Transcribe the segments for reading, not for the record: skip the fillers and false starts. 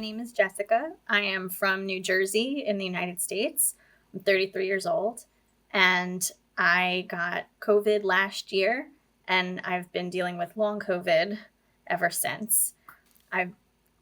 My name is Jessica. I am from New Jersey in the United States. I'm 33 years old, and I got COVID last year, and I've been dealing with long COVID ever since. I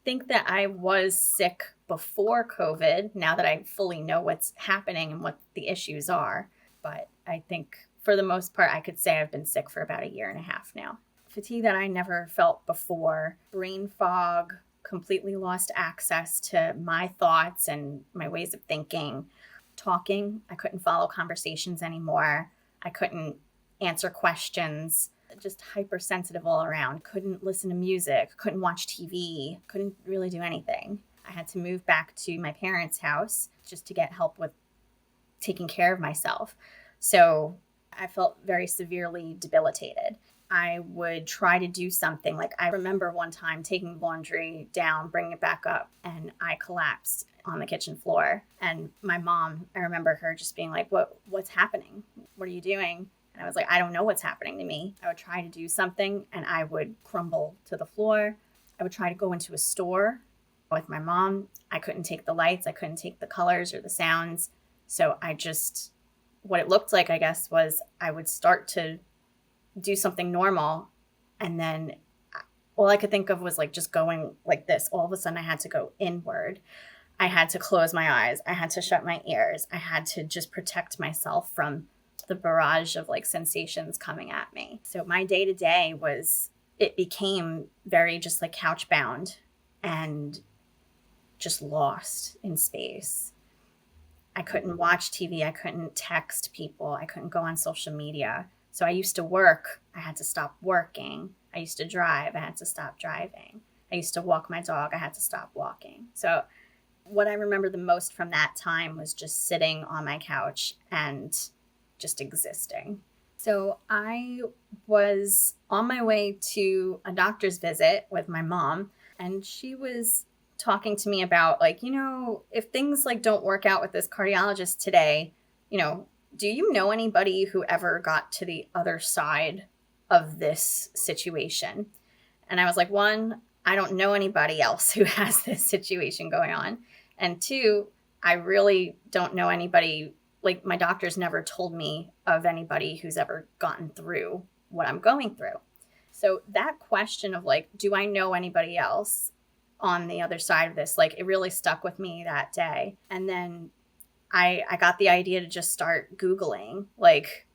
think that I was sick before COVID, now that I fully know what's happening and what the issues are. But I think for the most part, I could say I've been sick for about a year and a half now. Fatigue that I never felt before, brain fog, completely lost access to my thoughts and my ways of thinking. Talking, I couldn't follow conversations anymore. I couldn't answer questions. Just hypersensitive all around. Couldn't listen to music, couldn't watch TV, couldn't really do anything. I had to move back to my parents' house just to get help with taking care of myself. So I felt very severely debilitated. I would try to do something. Like, I remember one time taking laundry down, bringing it back up, and I collapsed on the kitchen floor. And my mom, I remember her just being like, what's happening? What are you doing? And I was like, I don't know what's happening to me. I would try to do something and I would crumble to the floor. I would try to go into a store with my mom. I couldn't take the lights. I couldn't take the colors or the sounds. So what it looked like, I guess, was I would start to do something normal, and then all I could think of was like just going like this. All of a sudden I had to go inward. I had to close my eyes. I had to shut my ears. I had to just protect myself from the barrage of like sensations coming at me. So my day to day it became very just like housebound and just lost in space. I couldn't watch TV. I couldn't text people. I couldn't go on social media. So I used to work. I had to stop working. I used to drive. I had to stop driving. I used to walk my dog. I had to stop walking. So what I remember the most from that time was just sitting on my couch and just existing. So I was on my way to a doctor's visit with my mom, and she was talking to me about like, if things like don't work out with this cardiologist today, do you know anybody who ever got to the other side of this situation? And I was like, one, I don't know anybody else who has this situation going on. And two, I really don't know anybody. Like, my doctors never told me of anybody who's ever gotten through what I'm going through. So that question of like, do I know anybody else on the other side of this? Like, it really stuck with me that day. And then I got the idea to just start Googling like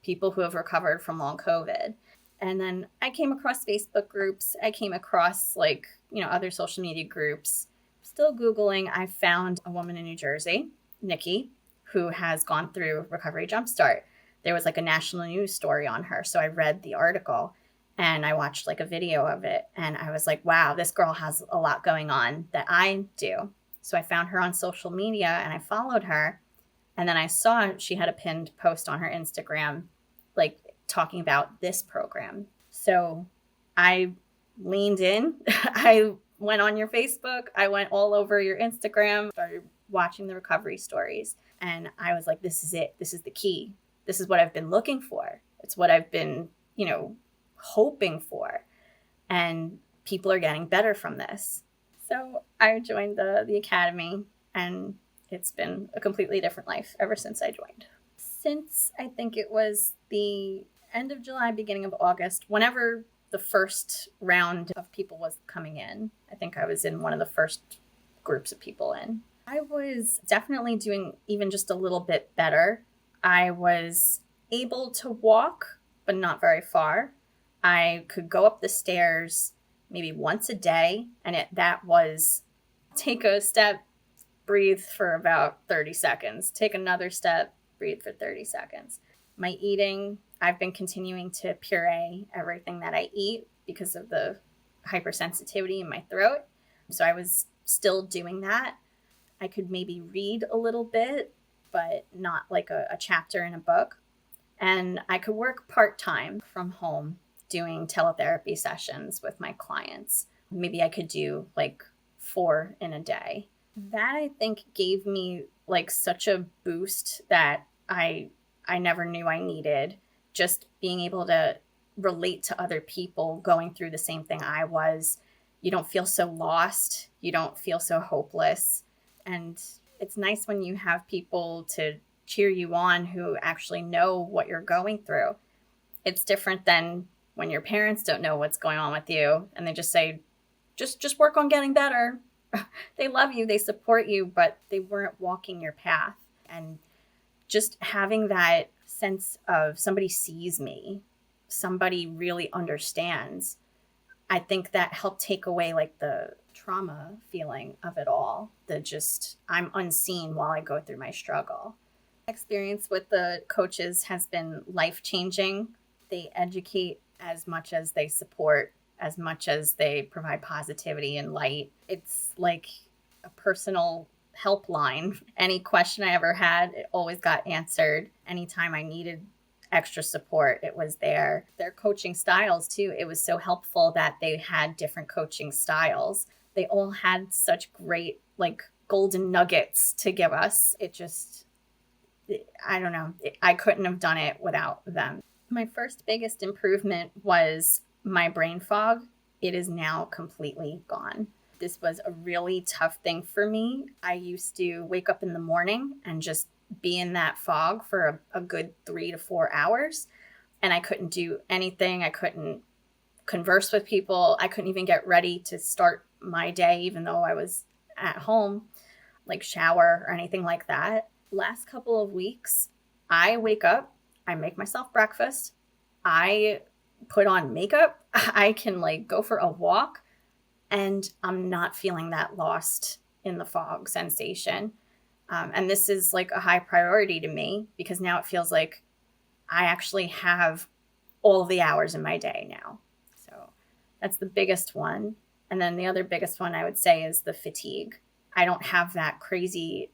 people who have recovered from long COVID. And then I came across Facebook groups. I came across like, other social media groups. Still Googling, I found a woman in New Jersey, Nikki, who has gone through Recovery Jumpstart. There was like a national news story on her. So I read the article and I watched like a video of it. And I was like, wow, this girl has a lot going on that I do. So I found her on social media and I followed her. And then I saw she had a pinned post on her Instagram, like talking about this program. So I leaned in. I went on your Facebook. I went all over your Instagram, started watching the recovery stories. And I was like, this is it. This is the key. This is what I've been looking for. It's what I've been, hoping for. And people are getting better from this. So I joined the academy, and it's been a completely different life ever since I joined. Since I think it was the end of July, beginning of August, whenever the first round of people was coming in, I think I was in one of the first groups of people in. I was definitely doing even just a little bit better. I was able to walk, but not very far. I could go up the stairs maybe once a day, and that was take a step, breathe for about 30 seconds, take another step, breathe for 30 seconds. My eating, I've been continuing to puree everything that I eat because of the hypersensitivity in my throat. So I was still doing that. I could maybe read a little bit, but not like a chapter in a book. And I could work part-time from home doing teletherapy sessions with my clients. Maybe I could do like 4 in a day. That I think gave me like such a boost that I never knew I needed. Just being able to relate to other people going through the same thing I was, you don't feel so lost. You don't feel so hopeless. And it's nice when you have people to cheer you on who actually know what you're going through. It's different than when your parents don't know what's going on with you and they just say, just work on getting better. They love you, they support you, but they weren't walking your path. And just having that sense of somebody sees me, somebody really understands, I think that helped take away like the trauma feeling of it all. The just, I'm unseen while I go through my struggle. Experience with the coaches has been life changing. They educate as much as they support, as much as they provide positivity and light. It's like a personal helpline. Any question I ever had, it always got answered. Anytime I needed extra support, it was there. Their coaching styles too, it was so helpful that they had different coaching styles. They all had such great like golden nuggets to give us. It just, I don't know, I couldn't have done it without them. My first biggest improvement was my brain fog. It is now completely gone. This was a really tough thing for me. I used to wake up in the morning and just be in that fog for a good 3 to 4 hours. And I couldn't do anything. I couldn't converse with people. I couldn't even get ready to start my day, even though I was at home, like shower or anything like that. Last couple of weeks, I wake up, I make myself breakfast, I put on makeup, I can like go for a walk, and I'm not feeling that lost in the fog sensation. And this is like a high priority to me because now it feels like I actually have all the hours in my day now. So that's the biggest one. And then the other biggest one I would say is the fatigue. I don't have that crazy,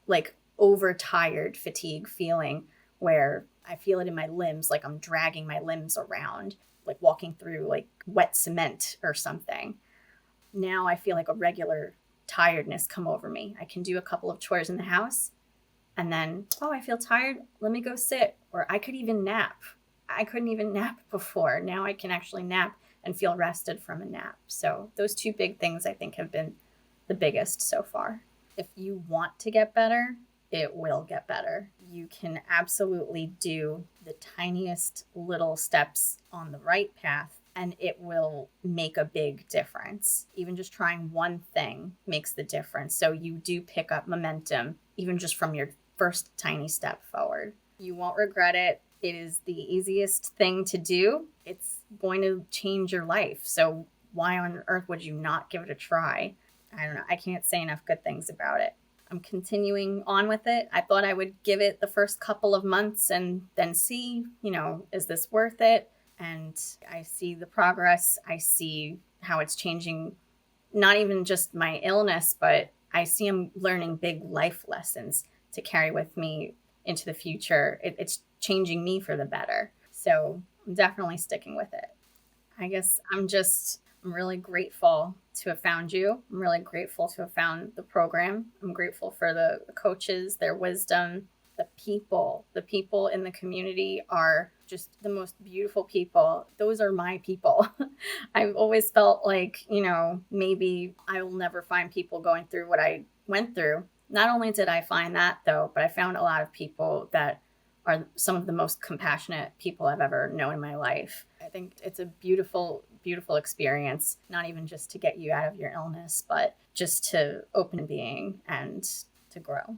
like overtired fatigue feeling where I feel it in my limbs, like I'm dragging my limbs around, like walking through like wet cement or something. Now I feel like a regular tiredness come over me. I can do a couple of chores in the house and then, oh, I feel tired. Let me go sit. Or I could even nap. I couldn't even nap before. Now I can actually nap and feel rested from a nap. So those two big things I think have been the biggest so far. If you want to get better, it will get better. You can absolutely do the tiniest little steps on the right path and it will make a big difference. Even just trying one thing makes the difference. So you do pick up momentum, even just from your first tiny step forward. You won't regret it. It is the easiest thing to do. It's going to change your life. So why on earth would you not give it a try? I don't know. I can't say enough good things about it. I'm continuing on with it. I thought I would give it the first couple of months and then see, is this worth it? And I see the progress. I see how it's changing, not even just my illness, but I see I'm learning big life lessons to carry with me into the future. It's changing me for the better. So I'm definitely sticking with it. I guess I'm really grateful to have found you. I'm really grateful to have found the program. I'm grateful for the coaches, their wisdom, the people. The people in the community are just the most beautiful people. Those are my people. I've always felt like, maybe I will never find people going through what I went through. Not only did I find that though, but I found a lot of people that are some of the most compassionate people I've ever known in my life. I think it's a beautiful, beautiful experience, not even just to get you out of your illness, but just to open being and to grow.